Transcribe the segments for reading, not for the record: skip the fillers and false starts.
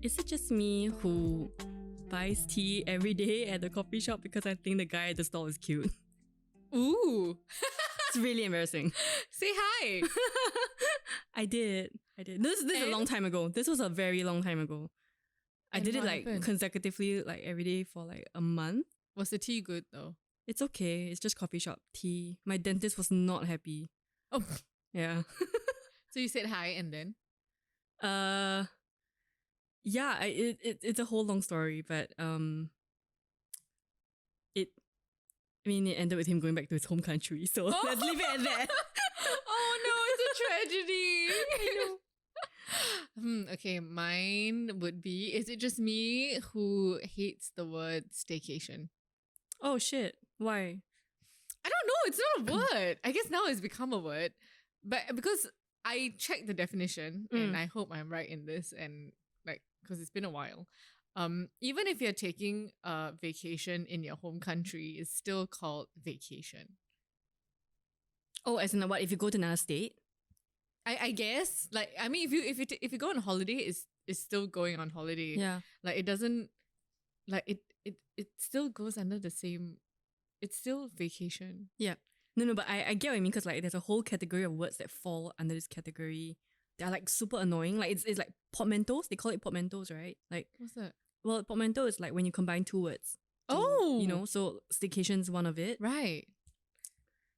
Is it just me who buys tea every day at the coffee shop because I think the guy at the stall is cute? Ooh. It's really embarrassing. Say hi. I did. This is a long time ago. This was a very long time ago. I did it like consecutively, like every day for like a month. Was the tea good though? It's okay. It's just coffee shop tea. My dentist was not happy. Oh. Yeah. So you said hi and then? Yeah, it's a whole long story, but it ended with him going back to his home country. So let's leave it at that. Oh no, it's a tragedy. I know. Okay, mine would be, is it just me who hates the word staycation? Oh shit. Why? I don't know, it's not a word. I guess now it's become a word. But because I checked the definition and I hope I'm right in this, and like, because it's been a while. Even if you're taking a vacation in your home country, it's still called vacation. Oh, as in what? If you go to another state? I guess, like, I mean, if you go on holiday, it's still going on holiday. Yeah. Like, it doesn't, like, it still goes under the same, it's still vacation. Yeah. No, but I get what you mean, because like there's a whole category of words that fall under this category. They're like super annoying. Like it's like portmanteaus. They call it portmanteaus, right? Like, what's that? Well, portmanteau is like when you combine two words. Oh, you know, so staycation's one of it. Right.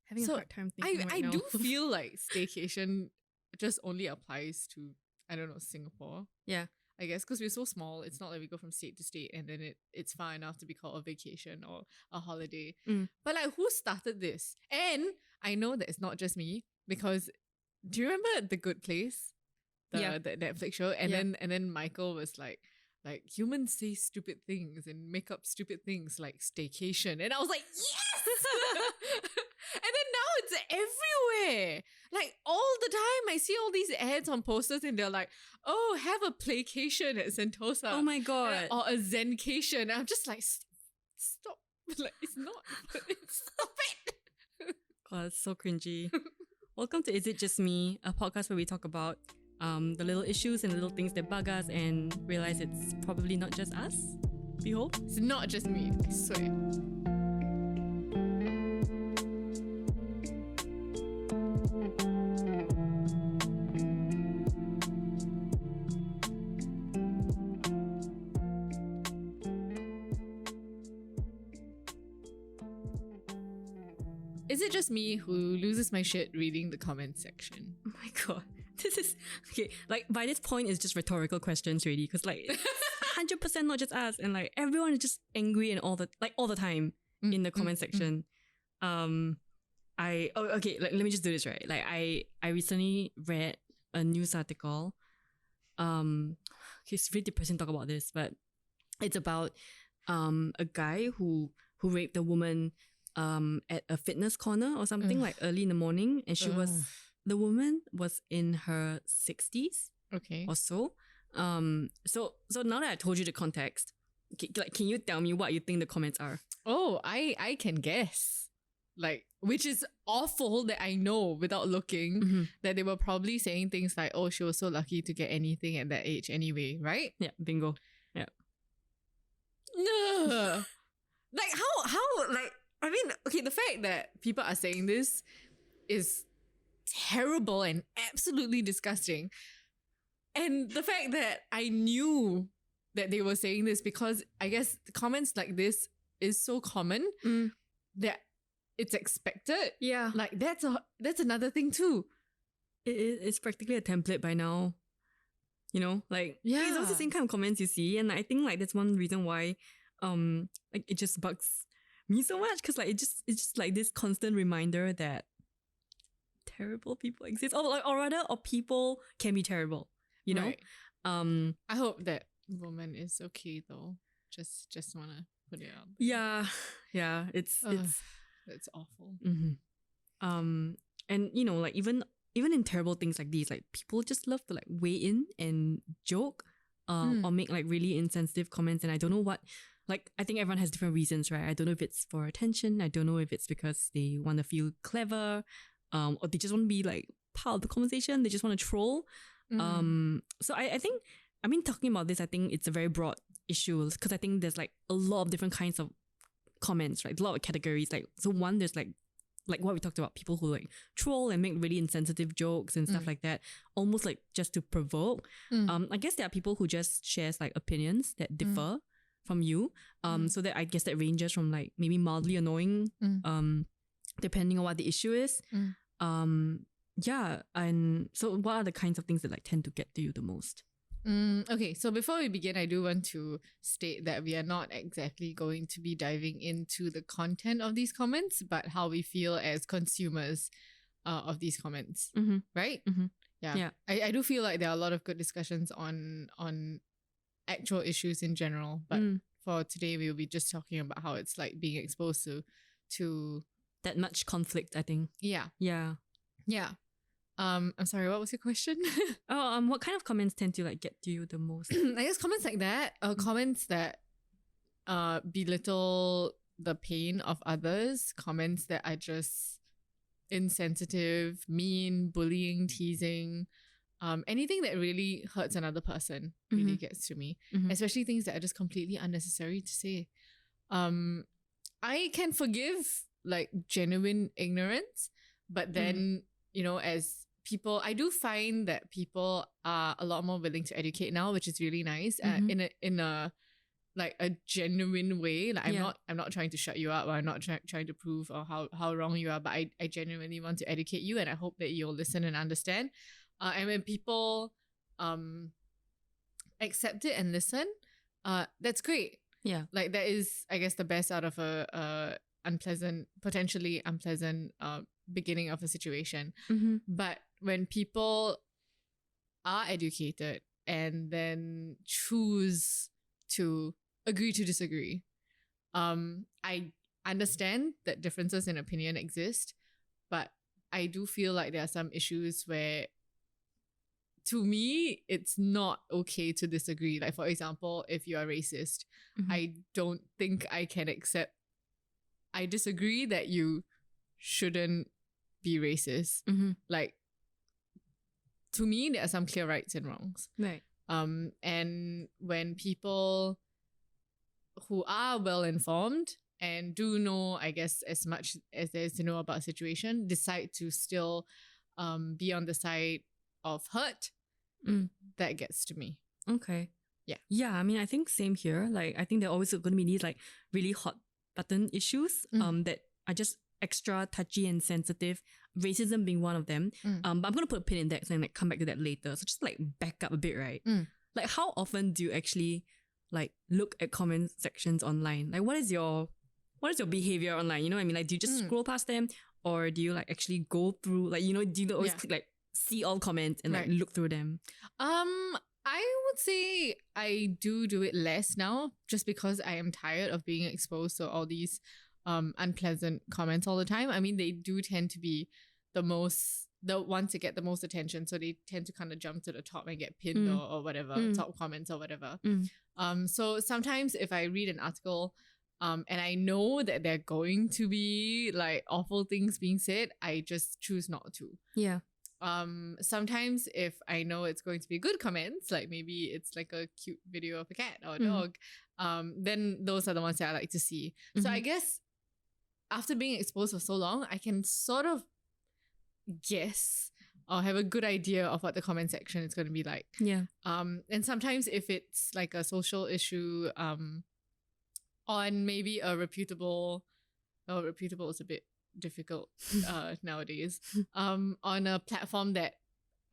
Having a hard time thinking I now. do feel like staycation just only applies to, I don't know, Singapore. Yeah. I guess because we're so small, it's not like we go from state to state and then it's far enough to be called a vacation or a holiday. But like, who started this? And I know that it's not just me, because do you remember The Good Place? The Netflix show? And then Michael was like humans say stupid things and make up stupid things like staycation. And I was like, yes! And then now it's everywhere. Like all the time I see all these ads on posters and they're like, oh, have a playcation at Sentosa. Oh my God. Or a zencation. I'm just like, stop. Like, it's not. Stop it. God, it's so cringy. Welcome to Is It Just Me, a podcast where we talk about the little issues and little things that bug us and realize it's probably not just us. We hope. It's not just me, I swear. Is it just me who loses my shit reading the comment section? Oh my God. This is okay. Like by this point, it's just rhetorical questions, really, because like 100% not just us, and like everyone is just angry and all the time in the comment section. Like, let me just do this right. Like I recently read a news article. It's really depressing to talk about this, but it's about a guy who raped a woman at a fitness corner or something, like early in the morning, and the woman was in her 60s or so. So now that I told you the context, can you tell me what you think the comments are? Oh, I can guess. Like, which is awful that I know without looking, that they were probably saying things like, oh, she was so lucky to get anything at that age anyway, right? Yeah, bingo. Yeah. Like, how, like, I mean, okay, the fact that people are saying this is terrible and absolutely disgusting. And the fact that I knew that they were saying this, because I guess comments like this is so common that it's expected. Yeah. Like that's another thing too. It's practically a template by now. You know, like it's also the same kind of comments you see, and I think like that's one reason why like it just bugs me so much, because like it's just like this constant reminder that terrible people exist, or rather people can be terrible, you know. Right. I hope that woman is okay though. Just wanna put it out there. Yeah, it's awful. And you know, like even in terrible things like these, like people just love to like weigh in and joke or make like really insensitive comments, and I don't know what. Like, I think everyone has different reasons, right? I don't know if it's for attention. I don't know if it's because they want to feel clever, or they just want to be like part of the conversation. They just want to troll. So I think I mean, talking about this, I think it's a very broad issue because I think there's like a lot of different kinds of comments, right? A lot of categories. Like, so one, there's like what we talked about, people who like troll and make really insensitive jokes and stuff like that, almost like just to provoke. I guess there are people who just shares like opinions that differ from you. So that I guess that ranges from like maybe mildly annoying, depending on what the issue is. Yeah. And so what are the kinds of things that like tend to get to you the most? Okay, so before we begin, I do want to state that we are not exactly going to be diving into the content of these comments, but how we feel as consumers of these comments, right? Yeah. I do feel like there are a lot of good discussions on actual issues in general, but for today, we will be just talking about how it's like being exposed to that much conflict, I think. Yeah. I'm sorry, what was your question? What kind of comments tend to like get to you the most? I guess comments like that, comments that belittle the pain of others, comments that are just insensitive, mean, bullying, teasing, anything that really hurts another person really gets to me, especially things that are just completely unnecessary to say. I can forgive like genuine ignorance, but then, you know, as people, I do find that people are a lot more willing to educate now, which is really nice. In a like a genuine way. Like I'm not trying to shut you up, or I'm not trying to prove or how wrong you are, but I genuinely want to educate you, and I hope that you'll listen and understand. And when people accept it and listen, that's great. Yeah, like that is, I guess, the best out of a potentially unpleasant beginning of a situation. But when people are educated and then choose to agree to disagree, I understand that differences in opinion exist, but I do feel like there are some issues where, to me, it's not okay to disagree. Like, for example, if you are racist, I don't think I can accept. I disagree that you shouldn't be racist. Like, to me, there are some clear rights and wrongs. Right. And when people who are well informed and do know, I guess, as much as there is to know about a situation, decide to still be on the side of hurt, that gets to me. Okay. Yeah. Yeah, I mean, I think same here. Like, I think there are always going to be these like really hot button issues that are just extra touchy and sensitive, racism being one of them. But I'm going to put a pin in that and like come back to that later. So just like back up a bit, right? Like, how often do you actually like look at comment sections online? Like, what is your behavior online? You know what I mean? Like, do you just scroll past them, or do you like actually go through, like, you know, do you always click like see all comments and like look through them? I would say I do it less now, just because I am tired of being exposed to all these unpleasant comments all the time. I mean, they do tend to be the ones that get the most attention, so they tend to kind of jump to the top and get pinned or whatever, top comments or whatever. So sometimes if I read an article and I know that there are going to be like awful things being said, I just choose not to. Yeah. Sometimes if I know it's going to be good comments, like maybe it's like a cute video of a cat or a dog, then those are the ones that I like to see. So I guess after being exposed for so long, I can sort of guess or have a good idea of what the comment section is going to be like. Yeah. And sometimes if it's like a social issue, on maybe a reputable is a bit difficult nowadays, on a platform that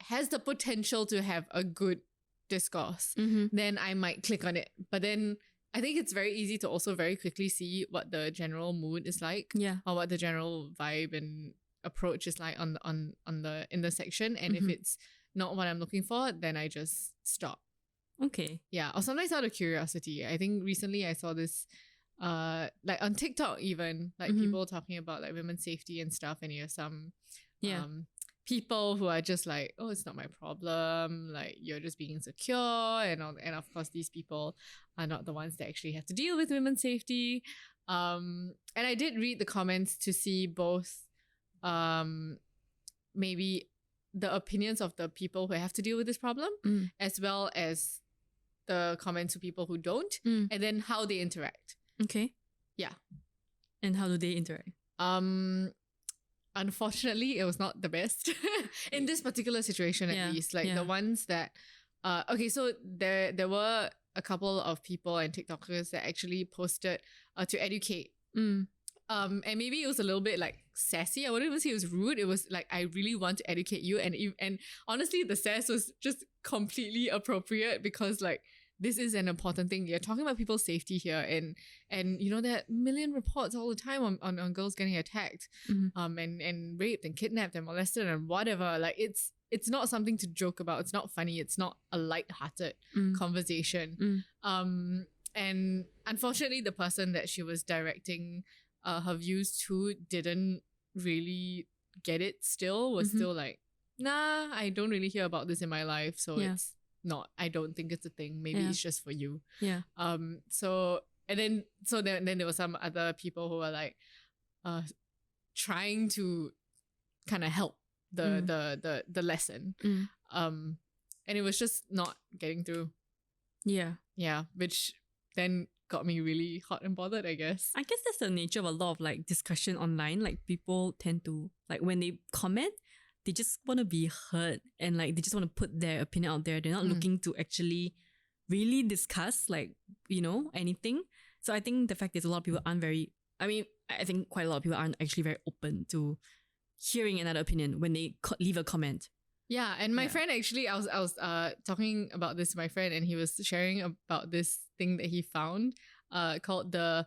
has the potential to have a good discourse, then I might click on it. But then I think it's very easy to also very quickly see what the general mood is like, or what the general vibe and approach is like in the section. And if it's not what I'm looking for, then I just stop. Okay. Yeah. Or sometimes out of curiosity. I think recently I saw this like on TikTok even, like people talking about like women's safety and stuff, and you have some people who are just like, oh, it's not my problem, like you're just being insecure, and of course these people are not the ones that actually have to deal with women's safety. And I did read the comments to see both maybe the opinions of the people who have to deal with this problem, as well as the comments to people who don't, and then how they interact. Okay. Yeah. And how do they interact? Unfortunately, it was not the best in this particular situation, at least. Like the ones that, okay, so there were a couple of people and TikTokers that actually posted to educate. And maybe it was a little bit like sassy. I wouldn't even say it was rude. It was like, I really want to educate you. And honestly, the sass was just completely appropriate because like, this is an important thing. You're talking about people's safety here, and you know there are a million reports all the time on girls getting attacked, and raped and kidnapped and molested and whatever. Like it's not something to joke about. It's not funny. It's not a light-hearted conversation. And unfortunately, the person that she was directing her views to didn't really get it. Still was still like, nah, I don't really hear about this in my life, so it's not, I don't think it's a thing. Maybe it's just for you. Yeah. So then there were some other people who were like trying to kind of help the lesson. And it was just not getting through. Yeah. Yeah. Which then got me really hot and bothered, I guess. I guess that's the nature of a lot of like discussion online. Like people tend to, like when they comment, they just want to be heard and like they just want to put their opinion out there. They're not looking to actually really discuss like, you know, anything. So I think the fact is a lot of people aren't very, I mean, I think quite a lot of people aren't actually very open to hearing another opinion when they leave a comment. Yeah, and my friend actually, I was talking about this to my friend and he was sharing about this thing that he found called the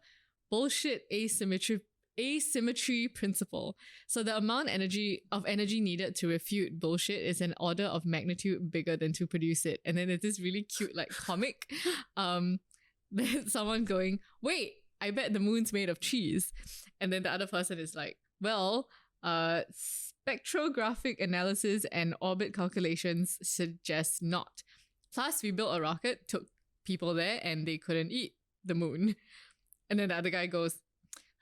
bullshit asymmetry principle. So the amount of energy needed to refute bullshit is an order of magnitude bigger than to produce it. And then there's this really cute like comic, there's someone going, wait, I bet the moon's made of cheese. And then the other person is like, well, spectrographic analysis and orbit calculations suggest not. Plus, we built a rocket, took people there, and they couldn't eat the moon. And then the other guy goes,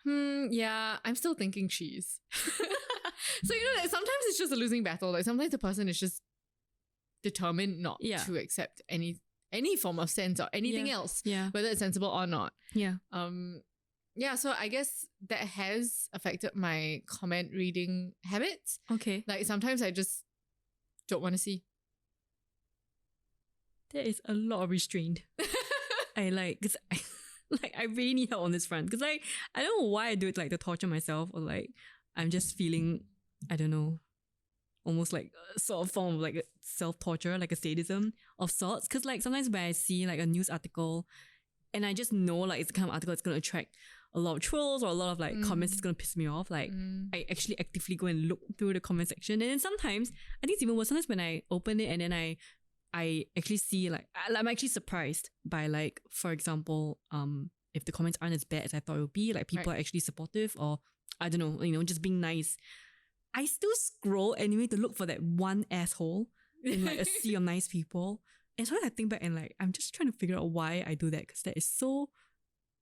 yeah, I'm still thinking cheese. So, you know, sometimes it's just a losing battle. Like sometimes the person is just determined not to accept any form of sense or anything else, whether it's sensible or not. Yeah, so I guess that has affected my comment reading habits. Okay. Like sometimes I just don't want to see. There is a lot of restraint. I like, cause I really need help on this front. Cause I don't know why I do it like to torture myself or like I'm just feeling, I don't know, almost like a sort of form of like a self-torture, like a sadism of sorts. Cause like sometimes when I see like a news article and I just know like it's the kind of article that's going to attract a lot of trolls or a lot of like comments that's going to piss me off. Like I actually actively go and look through the comment section. And then sometimes, I think it's even worse, sometimes when I open it and then I actually see like, I'm actually surprised by like, for example, if the comments aren't as bad as I thought it would be, like people are actually supportive or I don't know, you know, just being nice. I still scroll anyway to look for that one asshole in like a sea of nice people. And so I think back and like, I'm just trying to figure out why I do that because that is so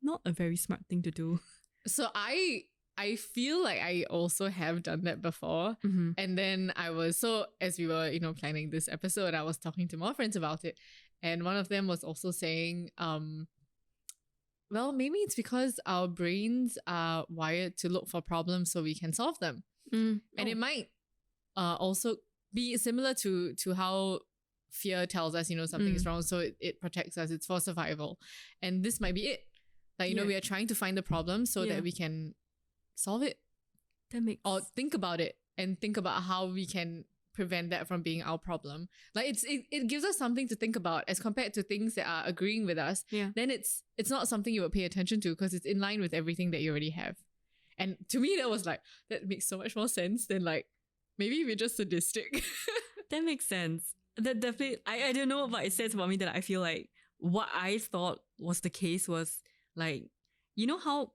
not a very smart thing to do. So I feel like I also have done that before. And then as we were, you know, planning this episode, I was talking to more friends about it. And one of them was also saying, well, maybe it's because our brains are wired to look for problems so we can solve them. And it might also be similar to how fear tells us, you know, something is wrong. So it protects us. It's for survival. And this might be it. Like, you know, we are trying to find the problem so that we can solve it. Or think about it and think about how we can prevent that from being our problem. Like it gives us something to think about as compared to things that are agreeing with us. Then it's not something you would pay attention to because it's in line with everything that you already have. And to me, that was like, that makes so much more sense than like, maybe we're just sadistic. That makes sense. That definitely, I don't know what it says about me that I feel like what I thought was the case was like, you know how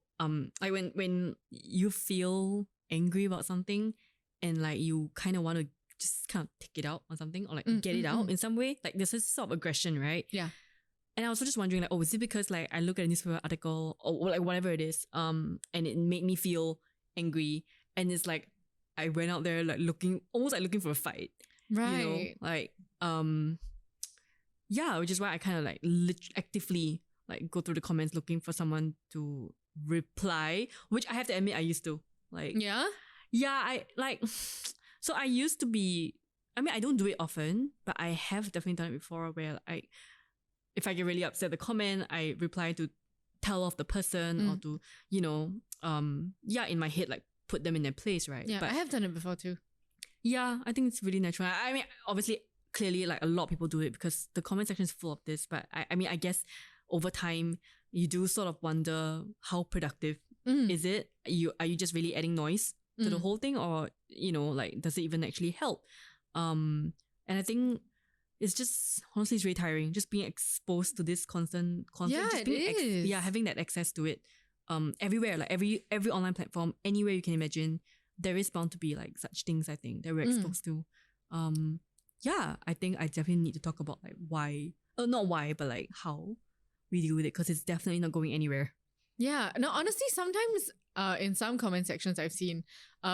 like when you feel angry about something and like you kind of want to just kind of take it out on something or like get it out in some way, like there's this sort of aggression, right? Yeah. And I was just wondering like, oh, is it because like I look at a newspaper article or like whatever it is, and it made me feel angry, and it's like I went out there like looking for a fight, right? You know, like which is why I kind of like actively like go through the comments looking for someone to reply, which I have to admit I used to. Like, Yeah? I like, so I used to be, I mean, I don't do it often, but I have definitely done it before where if I get really upset at the comment, I reply to tell off the person or to, in my head, like put them in their place, right? Yeah, but I have done it before too. yeah, I think it's really natural. I mean, obviously, clearly, like a lot of people do it because the comment section is full of this. But I mean, I guess over time, you do sort of wonder how productive is it? Are you just really adding noise to the whole thing, or like does it even actually help? And I think it's just honestly it's really tiring just being exposed to this constant Yeah, just it being is. having that access to it everywhere, like every online platform, anywhere you can imagine, there is bound to be like such things, I think, that we're exposed to. I think I definitely need to talk about like why, not why, but like how we deal with it, because it's definitely not going anywhere. Yeah, no, honestly, sometimes in some comment sections I've seen,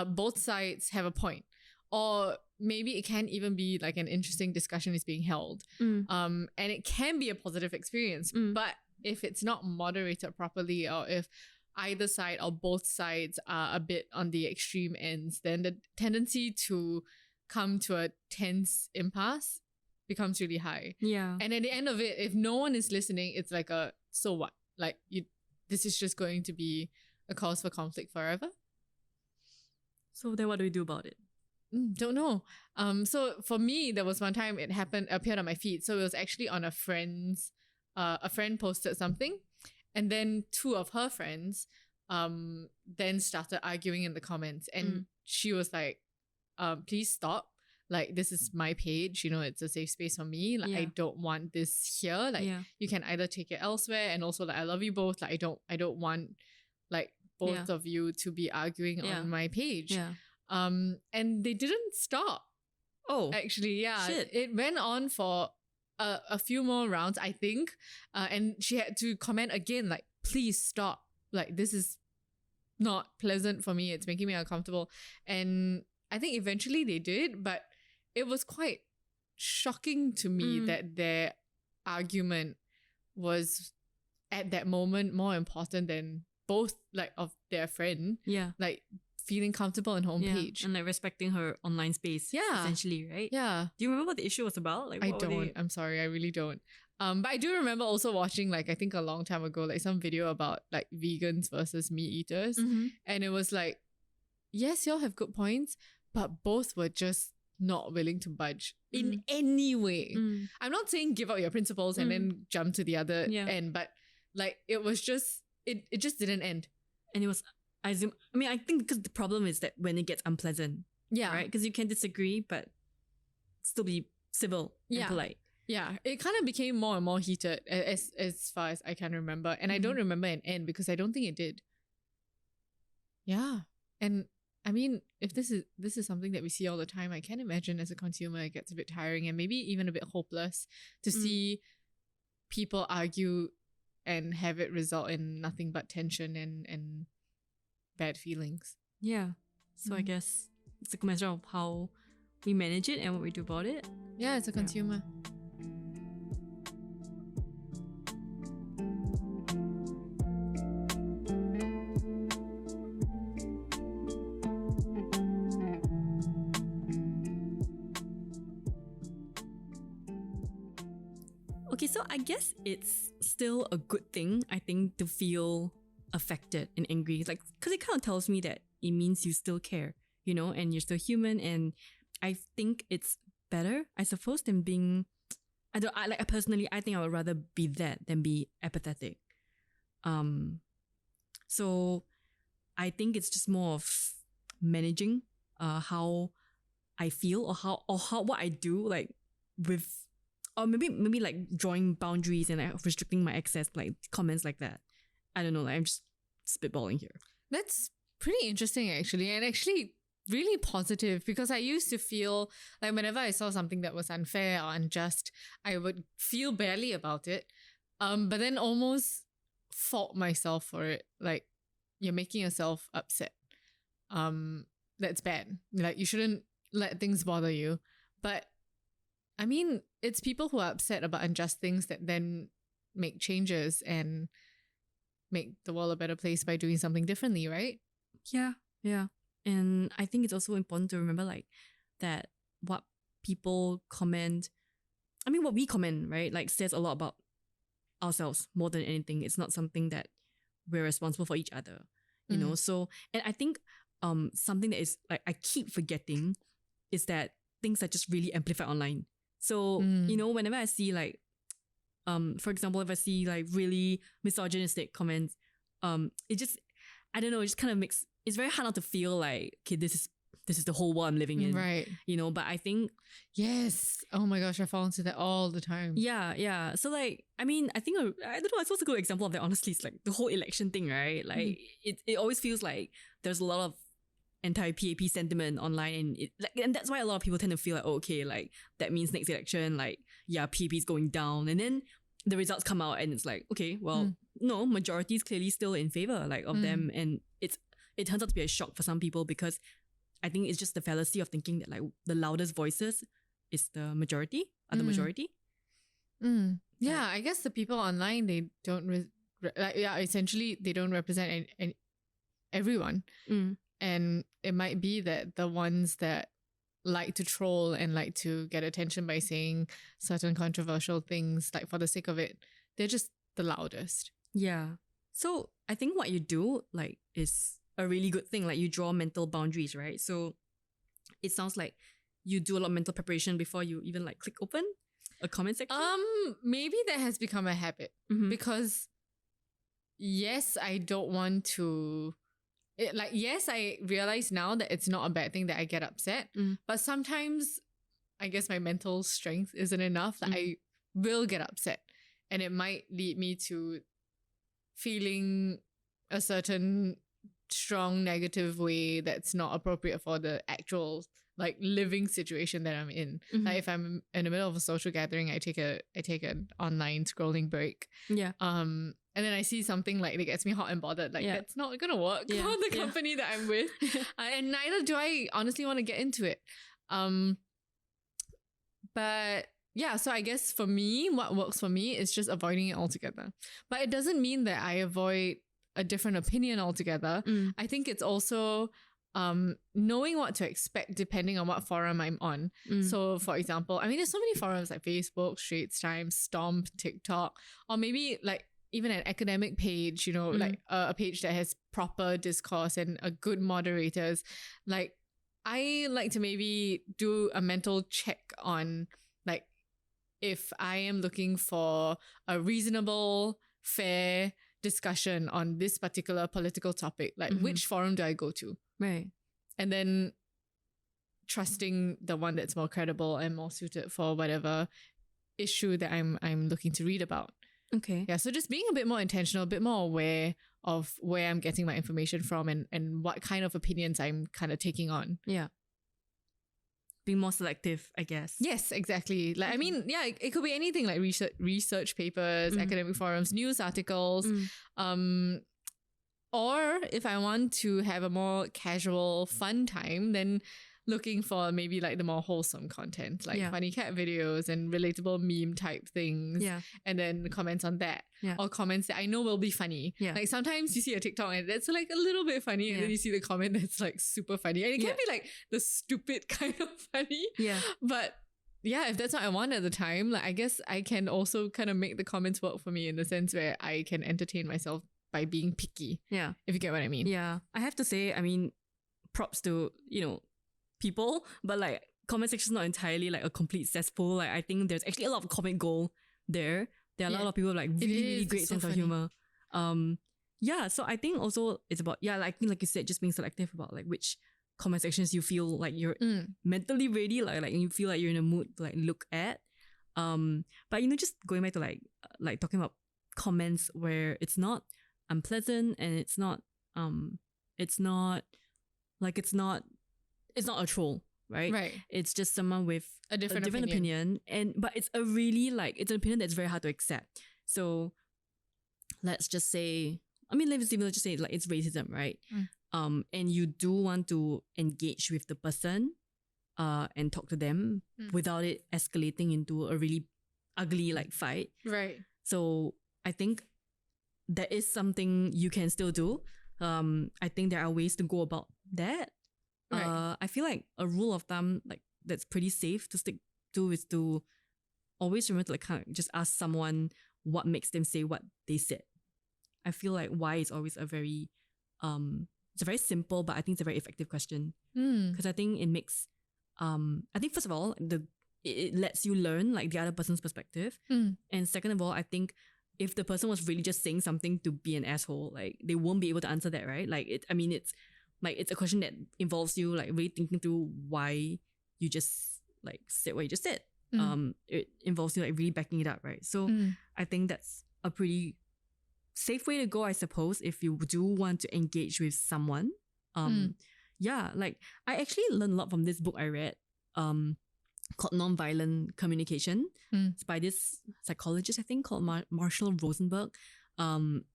both sides have a point, or maybe it can even be like an interesting discussion is being held, and it can be a positive experience. But if it's not moderated properly, or if either side or both sides are a bit on the extreme ends, then the tendency to come to a tense impasse becomes really high. Yeah. And at the end of it, if no one is listening, it's like a so what? Like this is just going to be a cause for conflict forever. So then what do we do about it? Don't know. So for me, there was one time it appeared on my feed. So it was actually on a friend posted something, and then two of her friends then started arguing in the comments, and she was like, please stop. Like, this is my page, it's a safe space for me. Like, I don't want this here. Like, you can either take it elsewhere, and also like I love you both. Like, I don't want like both of you to be arguing on my page. Yeah. And they didn't stop. Oh, actually, yeah. Shit. It went on for a few more rounds, I think. And she had to comment again, like, please stop. Like, this is not pleasant for me. It's making me uncomfortable. And I think eventually they did, but it was quite shocking to me that their argument was at that moment more important than both like of their friend. Yeah. Like feeling comfortable on homepage. And like respecting her online space. Yeah. Essentially, right? Yeah. Do you remember what the issue was about? Like, I don't. I'm sorry, I really don't. But I do remember also watching, like, I think a long time ago, like some video about like vegans versus meat eaters. And it was like, yes, y'all have good points, but both were just not willing to budge in any way. I'm not saying give up your principles and then jump to the other end, but like it was just, it just didn't end. And it was, I think because the problem is that when it gets unpleasant, right? Because you can disagree, but still be civil and polite. Yeah, it kind of became more and more heated as far as I can remember. And I don't remember an end because I don't think it did. Yeah. And I mean, if this is something that we see all the time, I can imagine as a consumer it gets a bit tiring and maybe even a bit hopeless to see people argue and have it result in nothing but tension and bad feelings. Yeah. So I guess it's a matter of how we manage it and what we do about it. Yeah, as a consumer. Okay, so I guess it's still a good thing, I think, to feel affected and angry. Like, because it kind of tells me that it means you still care, and you're still human. And I think it's better, I suppose, than being, personally, I think I would rather be that than be apathetic. So I think it's just more of managing how I feel or how what I do, like with, or maybe like drawing boundaries and like restricting my access, like comments like that. I don't know, like I'm just spitballing here. That's pretty interesting actually, and actually really positive, because I used to feel like whenever I saw something that was unfair or unjust, I would feel badly about it, but then almost fault myself for it. Like, you're making yourself upset. That's bad. Like, you shouldn't let things bother you. But I mean, it's people who are upset about unjust things that then make changes and make the world a better place by doing something differently, right? Yeah, yeah. And I think it's also important to remember like that what people comment, I mean what we comment, right? Like says a lot about ourselves more than anything. It's not something that we're responsible for each other, you know? So, and I think something that is like I keep forgetting is that things are just really amplified online. So, you know, whenever I see like, for example, if I see like really misogynistic comments, it just, I don't know, it just kind of makes, it's very hard not to feel like, okay, this is the whole world I'm living in. Right. You know, but I think. Yes. Oh my gosh, I fall into that all the time. Yeah, yeah. So like, I mean, I think, I don't know, I suppose a good example of that honestly is like the whole election thing, right? Like it always feels like there's a lot of anti-PAP sentiment online, and and that's why a lot of people tend to feel like, oh, okay, like that means next election, like, yeah, PAP is going down. And then the results come out and it's like, okay, well, no, majority is clearly still in favor like of them. And it turns out to be a shock for some people because I think it's just the fallacy of thinking that like the loudest voices is the majority, are the majority. Yeah, I guess the people online, they don't, essentially they don't represent everyone. And it might be that the ones that like to troll and like to get attention by saying certain controversial things, like for the sake of it, they're just the loudest. Yeah. So I think what you do like is a really good thing. Like you draw mental boundaries, right? So it sounds like you do a lot of mental preparation before you even like click open a comment section. Maybe that has become a habit because yes, I don't want to. Yes, I realize now that it's not a bad thing that I get upset, but sometimes I guess my mental strength isn't enough that I will get upset, and it might lead me to feeling a certain strong negative way that's not appropriate for the actual like living situation that I'm in. Like if I'm in the middle of a social gathering, I take an online scrolling break. Yeah. And then I see something like that gets me hot and bothered. Like that's not gonna work for the company that I'm with. And neither do I honestly want to get into it. But yeah, so I guess for me, what works for me is just avoiding it altogether. But it doesn't mean that I avoid a different opinion altogether. I think it's also knowing what to expect depending on what forum I'm on. So for example, I mean, there's so many forums like Facebook, Straits Times, Stomp, TikTok, or maybe like even an academic page, you know, like a page that has proper discourse and a good moderators. Like I like to maybe do a mental check on like if I am looking for a reasonable, fair discussion on this particular political topic, like which forum do I go to? Right. And then trusting the one that's more credible and more suited for whatever issue that I'm looking to read about. Okay. Yeah, so just being a bit more intentional, a bit more aware of where I'm getting my information from and what kind of opinions I'm kind of taking on. Yeah. Being more selective, I guess. Yes, exactly. Like, I mean, yeah, it could be anything like research papers, academic forums, news articles. Or if I want to have a more casual, fun time, then looking for maybe like the more wholesome content, like funny cat videos and relatable meme type things. Yeah. And then comments on that. Yeah. Or comments that I know will be funny. Yeah. Like sometimes you see a TikTok and that's like a little bit funny, and then you see the comment that's like super funny. And it can be like the stupid kind of funny. Yeah. But yeah, if that's what I want at the time, like I guess I can also kind of make the comments work for me in the sense where I can entertain myself by being picky. Yeah. If you get what I mean. Yeah. I have to say, I mean, props to, you know, people, but like comment section is not entirely like a complete cesspool. Like I think there's actually a lot of comic gold there. There are a lot of people with like really great sense of humor. Yeah, so I think also it's about like you said, just being selective about like which comment sections you feel like you're mentally ready, like you feel like you're in a mood to like look at. But you know, just going back to like talking about comments where it's not unpleasant and it's not a troll, right? Right. It's just someone with a different opinion. But it's a really it's an opinion that's very hard to accept. So let's just say, let's just say it's racism, right? And you do want to engage with the person, and talk to them without it escalating into a really ugly like fight. Right. So I think that is something you can still do. I think there are ways to go about that. Right. I feel like a rule of thumb like that's pretty safe to stick to is to always remember to like kind of just ask someone what makes them say what they said. I feel like why is always a very it's a very simple but I think it's a very effective question. Because I think it makes I think first of all it lets you learn like the other person's perspective. And second of all, I think if the person was really just saying something to be an asshole, like they won't be able to answer that, right? Like it's a question that involves you like really thinking through why you just like said what you just said. It involves you like really backing it up, right? So I think that's a pretty safe way to go, I suppose, if you do want to engage with someone. Yeah, like I actually learned a lot from this book I read called Nonviolent Communication. It's by this psychologist, I think, called Marshall Rosenberg.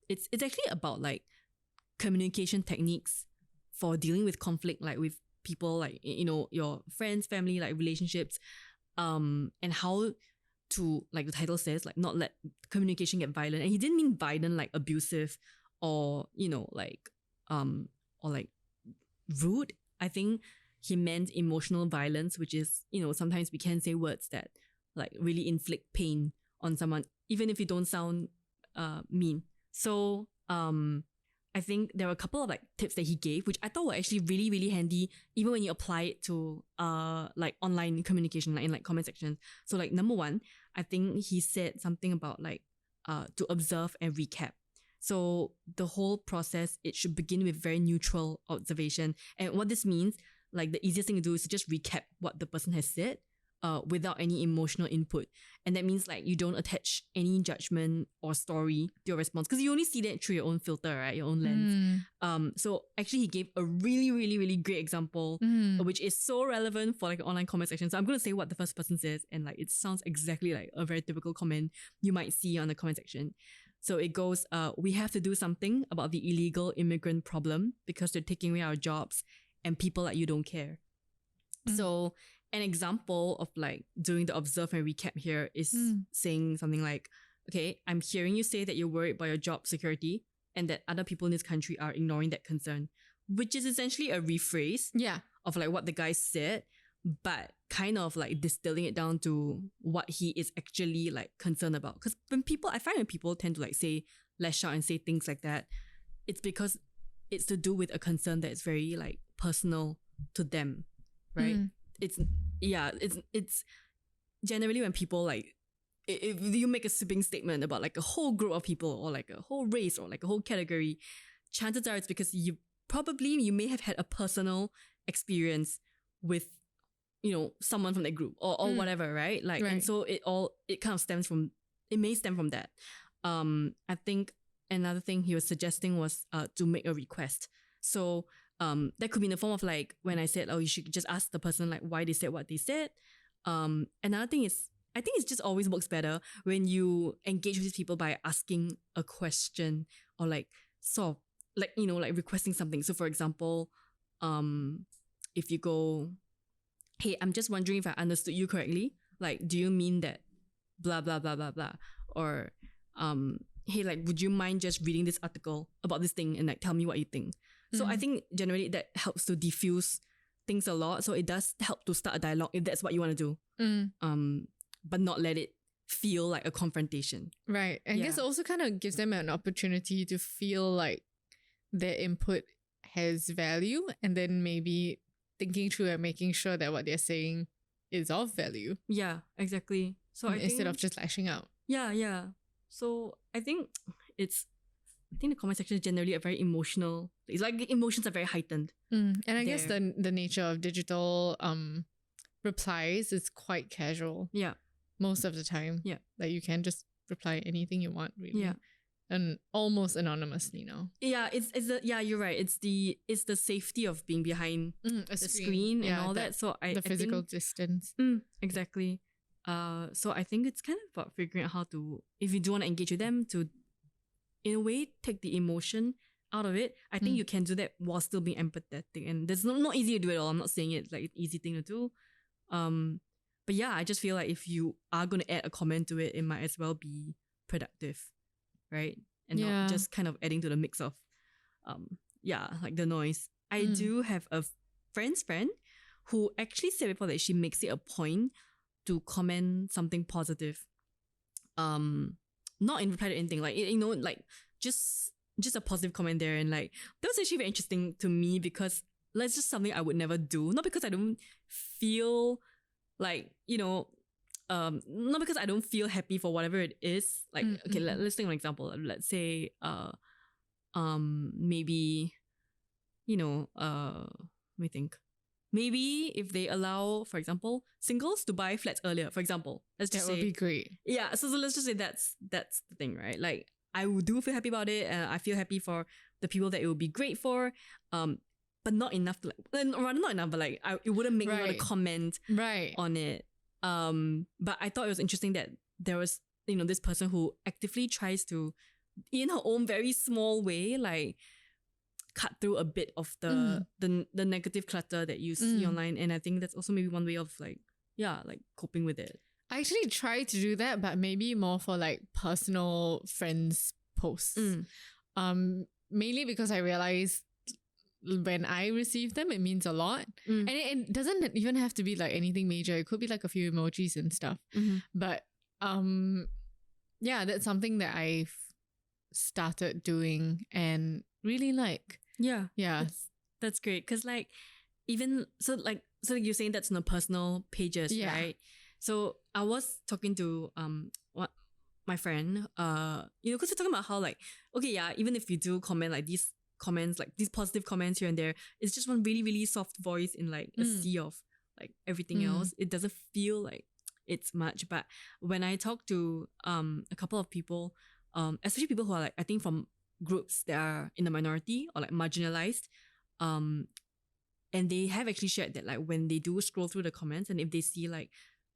It's actually about like communication techniques for dealing with conflict, like with people, like, you know, your friends, family, like relationships, and how to, like the title says, like not let communication get violent. And he didn't mean violent like abusive or, you know, like or like rude. I think he meant emotional violence, which is, you know, sometimes we can say words that like really inflict pain on someone, even if you don't sound mean. So I think there were a couple of like tips that he gave, which I thought were actually really, really handy, even when you apply it to like online communication, like in like comment sections. So like number one, I think he said something about like to observe and recap. So the whole process, it should begin with very neutral observation. And what this means, like the easiest thing to do is to just recap what the person has said without any emotional input. And that means like you don't attach any judgment or story to your response, because you only see that through your own filter, right? Your own lens. So actually he gave a really, really, really great example, which is so relevant for like an online comment section. So I'm going to say what the first person says, and like it sounds exactly like a very typical comment you might see on the comment section. So it goes, we have to do something about the illegal immigrant problem because they're taking away our jobs and people like you don't care. So an example of like doing the observe and recap here is saying something like, okay, I'm hearing you say that you're worried about your job security and that other people in this country are ignoring that concern, which is essentially a rephrase of like what the guy said, but kind of like distilling it down to what he is actually like concerned about. Because I find when people tend to like say, lash out and say things like that, it's because it's to do with a concern that is very like personal to them, right? It's generally when people like, if you make a sweeping statement about like a whole group of people or like a whole race or like a whole category, chances are it's because you may have had a personal experience with, you know, someone from that group or whatever, right? Like, and so it kind of may stem from that. I think another thing he was suggesting was to make a request. So that could be in the form of like when I said, oh, you should just ask the person like why they said what they said. Another thing is, I think it just always works better when you engage with these people by asking a question or like sort of like, you know, like requesting something. So for example, if you go, hey, I'm just wondering if I understood you correctly. Like, do you mean that blah, blah, blah, blah, blah? Or, hey, like, would you mind just reading this article about this thing and like tell me what you think? So I think generally that helps to diffuse things a lot. So it does help to start a dialogue if that's what you want to do. But not let it feel like a confrontation. Right. And I guess it also kind of gives them an opportunity to feel like their input has value, and then maybe thinking through and making sure that what they're saying is of value. Yeah, exactly. So instead of just lashing out. Yeah. So I think the comment section is generally a very emotional. It's like emotions are very heightened. And I guess the nature of digital replies is quite casual. Yeah. Most of the time. Yeah. Like you can just reply anything you want, really. Yeah. And almost anonymously now. Yeah, you're right. It's the safety of being behind the screen and all that. So the physical distance. Exactly. So I think it's kind of about figuring out how to, if you do want to engage with them, to in a way take the emotion out of it. I think you can do that while still being empathetic, and there's not easy to do it all. I'm not saying it's like an easy thing to do, But yeah, I just feel like if you are going to add a comment to it, it might as well be productive, right? And not just kind of adding to the mix of, like the noise. I do have a friend's friend who actually said before that she makes it a point to comment something positive. Not in reply to anything, like, you know, like just a positive comment there. And like, that was actually very interesting to me because that's just something I would never do. Not because I don't feel like, you know, not because I don't feel happy for whatever it is. Like, okay, let's take an example. Let's say, maybe, you know, let me think. Maybe if they allow, for example, singles to buy flats earlier, for example, let's just say that would be great. Yeah, so let's just say that's the thing, right? Like, I do feel happy about it, and I feel happy for the people that it would be great for, but not enough to rather not enough, but like it wouldn't make me want to comment on it. But I thought it was interesting that there was, you know, this person who actively tries to, in her own very small way, like cut through a bit of the negative clutter that you see online. And I think that's also maybe one way of like coping with it. I actually try to do that, but maybe more for like personal friends posts. Mainly because I realize when I receive them, it means a lot. And it doesn't even have to be like anything major. It could be like a few emojis and stuff. But yeah, that's something that I've started doing and really like. Yeah. That's great. Cause like, even so you're saying that's on the personal pages, right? So I was talking to my friend, you know, because we're talking about how like, okay, yeah, even if you do comment like these comments, like these positive comments here and there, it's just one really, really soft voice in like a sea of like everything else. It doesn't feel like it's much. But when I talk to a couple of people, especially people who are like, I think from groups that are in the minority or like marginalized, and they have actually shared that like when they do scroll through the comments, and if they see like,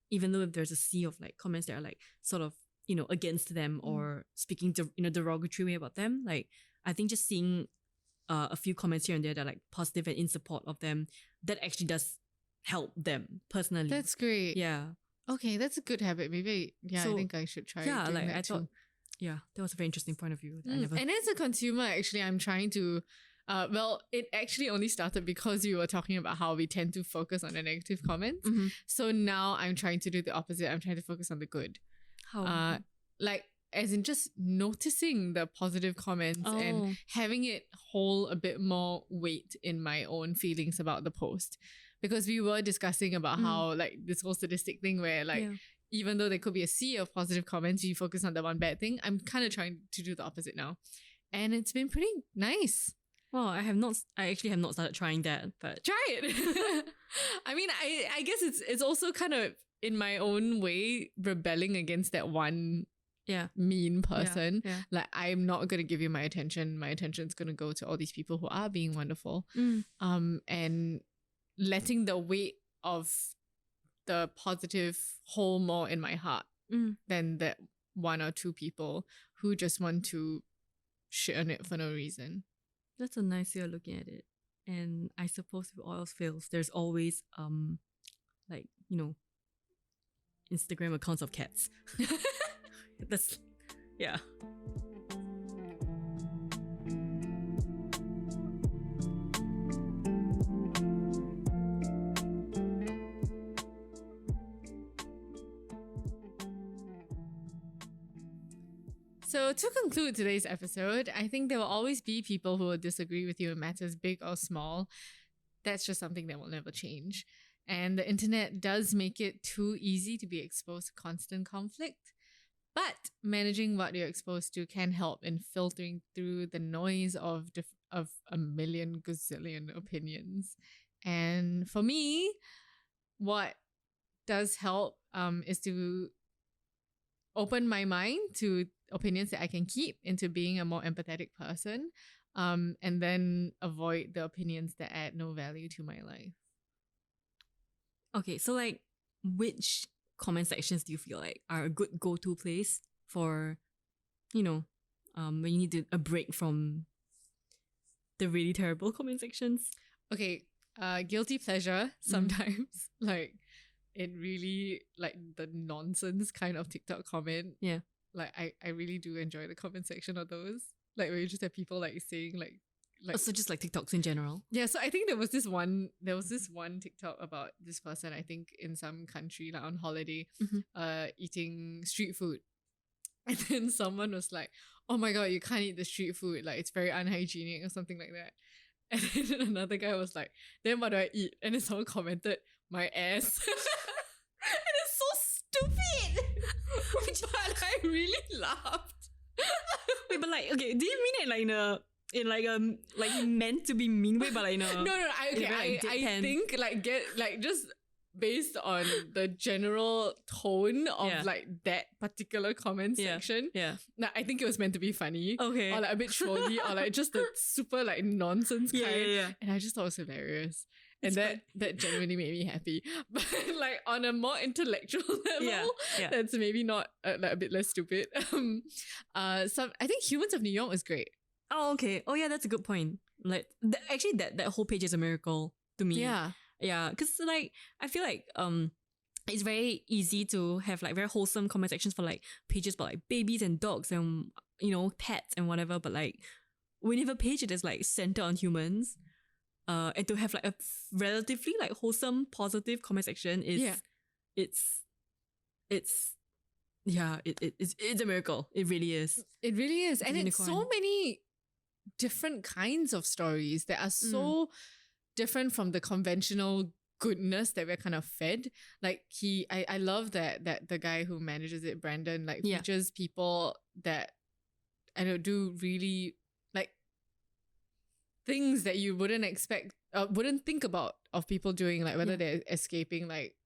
even though if there's a sea of like comments that are like sort of, you know, against them or speaking to, you know, derogatory way about them, like I think just seeing a few comments here and there that are like positive and in support of them, that actually does help them personally. That's great. Yeah. Okay, that's a good habit. Maybe I think I should try. Yeah, doing like that I thought. too. Yeah, that was a very interesting point of view. I never. And as a consumer, actually, I'm trying to. Well, it actually only started because you were talking about how we tend to focus on the negative comments. So now I'm trying to do the opposite. I'm trying to focus on the good. How? Like, as in just noticing the positive comments and having it hold a bit more weight in my own feelings about the post. Because we were discussing about how like this whole statistic thing where like even though there could be a sea of positive comments, you focus on the one bad thing. I'm kind of trying to do the opposite now. And it's been pretty nice. Well, I actually have not started trying that, but try it. I mean, I guess it's also kind of in my own way rebelling against that one mean person. Like, I'm not going to give you my attention. My attention's going to go to all these people who are being wonderful. And letting the weight of the positive hold more in my heart than that one or two people who just want to shit on it for no reason. That's a nice way of looking at it. And I suppose if all else fails, there's always like, you know, Instagram accounts of cats. That's yeah. So to conclude today's episode, I think there will always be people who will disagree with you in matters big or small. That's just something that will never change. And the internet does make it too easy to be exposed to constant conflict. But managing what you're exposed to can help in filtering through the noise of a million gazillion opinions. And for me, what does help is to open my mind to opinions that I can keep into being a more empathetic person, and then avoid the opinions that add no value to my life. Okay, so like, which comment sections do you feel like are a good go-to place for, you know, when you need a break from the really terrible comment sections? Okay, guilty pleasure sometimes. Like, it really, like, the nonsense kind of TikTok comment. Yeah. Like, I really do enjoy the comment section of those. Like, where you just have people like saying like So just like TikToks in general. yeah, so I think there was this one TikTok about this person, I think in some country, like on holiday, eating street food. And then someone was like, oh my god, you can't eat the street food, like it's very unhygienic or something like that. And then another guy was like, then what do I eat? And then someone commented, my ass. And it's so stupid. But I really laughed. Wait, but like, okay, do you mean it like in like he meant to be mean way, but like No, I think like just based on the general tone of like that particular comment section. Yeah. Now, I think it was meant to be funny. Okay. Or like a bit trolly or like just the super like nonsense kind. Yeah. And I just thought it was hilarious. And that genuinely made me happy. But like on a more intellectual level, that's maybe not like a bit less stupid. I think Humans of New York is great. Oh, okay. Oh, yeah, that's a good point. Like, actually, that whole page is a miracle to me. Yeah. Yeah, because like, I feel like it's very easy to have like very wholesome comment sections for like pages about like babies and dogs and, you know, pets and whatever. But like, when you have a page that is like centered on humans, and to have like a relatively like wholesome, positive comment section is, it's a miracle. It really is. It really is. It's and it's so many different kinds of stories that are so different from the conventional goodness that we're kind of fed. Like I love that the guy who manages it, Brandon, like features people that I don't do really like things that you wouldn't expect, wouldn't think about of people doing, like whether they're escaping like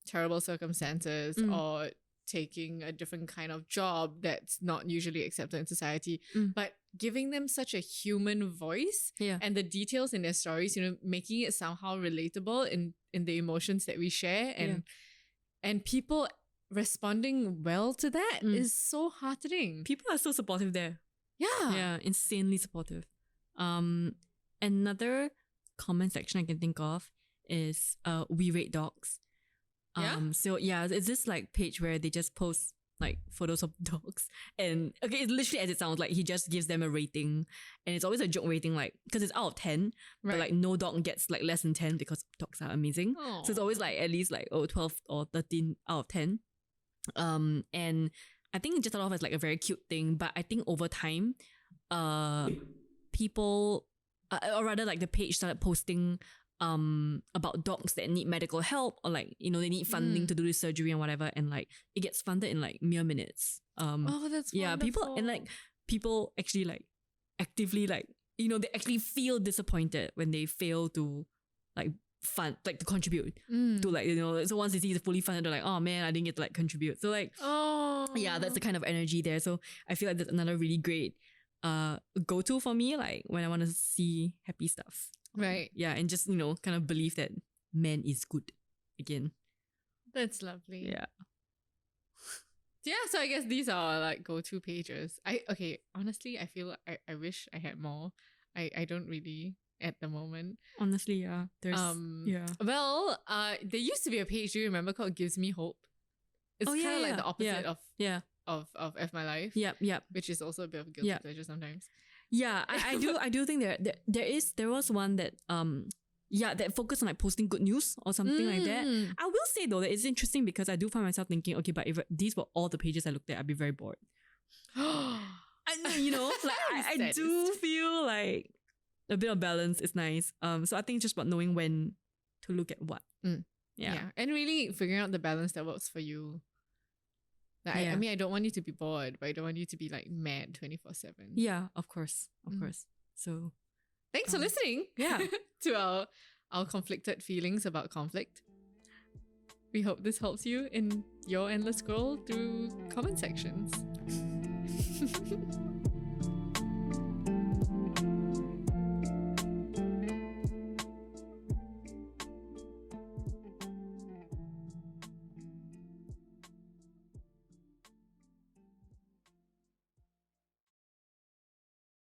terrible circumstances or taking a different kind of job that's not usually accepted in society, but giving them such a human voice and the details in their stories, you know, making it somehow relatable in the emotions that we share, and people responding well to that is so heartening. People are so supportive there. Yeah, insanely supportive. Another comment section I can think of is We Rate Dogs. So yeah, it's this like page where they just post like photos of dogs, and okay, it's literally as it sounds, like he just gives them a rating, and it's always a joke rating, like because it's out of 10, but like no dog gets like less than 10 because dogs are amazing. Aww. So it's always like at least like 12 or 13 out of 10. And I think it just started off as like a very cute thing, but I think over time, people, or rather like the page started posting about dogs that need medical help, or like, you know, they need funding to do this surgery and whatever, and like it gets funded in like mere minutes. Oh, that's wonderful. People actually like actively like, you know, they actually feel disappointed when they fail to like fund, like to contribute to like, you know, so once they see it's fully funded, they're like, oh man, I didn't get to like contribute. So like, yeah, that's the kind of energy there. So I feel like that's another really great go-to for me, like when I want to see happy stuff. Right. Yeah, and just, you know, kind of believe that man is good again. That's lovely. Yeah. Yeah, so I guess these are like go-to pages. Honestly, I feel I wish I had more. I don't really at the moment. Honestly, yeah. There's well, there used to be a page, do you remember, called Gives Me Hope? It's kind of like the opposite of F My Life. Yep. Which is also a bit of a guilty pleasure sometimes. Yeah, I do think there was one that that focused on like posting good news or something like that. I will say though that it's interesting because I do find myself thinking, okay, but if these were all the pages I looked at, I'd be very bored. And you know, like I do feel like a bit of balance is nice. So I think it's just about knowing when to look at what. Yeah, and really figuring out the balance that works for you. Like, I mean, I don't want you to be bored, but I don't want you to be like mad 24/7. Yeah, of course. So thanks for listening. Yeah, to our conflicted feelings about conflict. We hope this helps you in your endless scroll through comment sections.